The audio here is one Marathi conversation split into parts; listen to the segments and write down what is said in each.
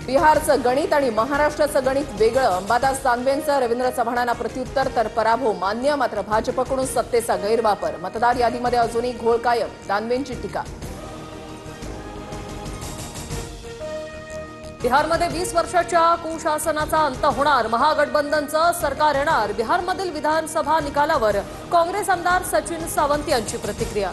बिहारचं गणित आणि महाराष्ट्राचं गणित वेगळं, अंबादास दानवेंचं रवींद्र चव्हाणांना प्रत्युत्तर तर पराभव मान्य, मात्र भाजपकडून सत्तेचा गैरवापर, मतदार यादीमध्ये अजूनही घोळ कायम, दानवेंची टीका. बिहारमध्ये 20 वर्षाच्या कुशासनाचा अंत होणार, महागठबंधनचं सरकार येणार. बिहारमधील विधानसभा निकालावर काँग्रेस आमदार सचिन सावंत यांची प्रतिक्रिया.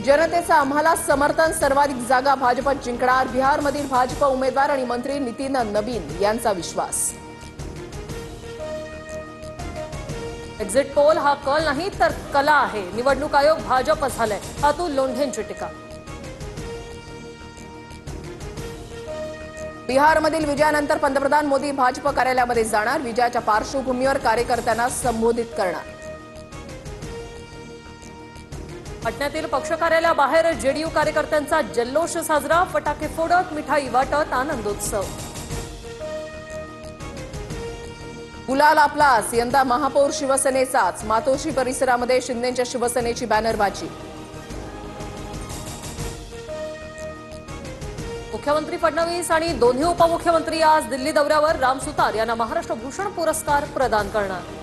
जनतेचं आम्हाला समर्थन, सर्वाधिक जागा भाजपत जिंकणार, बिहारमधील भाजप उमेदवार आणि मंत्री नितीन नबीन यांचा विश्वास. एक्झिट पोल हा कल नाही तर कला आहे, निवडणूक आयोग भाजप झालंय, अतुल लोंढेंची टीका. बिहारमधील विजयानंतर पंतप्रधान मोदी भाजप कार्यालयामध्ये जाणार, विजयाच्या पार्श्वभूमीवर कार्यकर्त्यांना संबोधित करणार. पटण्यातील पक्ष कार्यालयाबाहेर जेडीयू कार्यकर्त्यांचा जल्लोष साजरा, फटाके फोडत मिठाई वाटत आनंदोत्सव. गुलाल आपलाच, यंदा महापौर शिवसेनेचाच, मातोश्री परिसरामध्ये शिंदेच्या शिवसेनेची बॅनरबाजी. मुख्यमंत्री फडणवीस आणि दोन्ही उपमुख्यमंत्री आज दिल्ली दौऱ्यावर, राम सुतार यांना महाराष्ट्र भूषण पुरस्कार प्रदान करणार.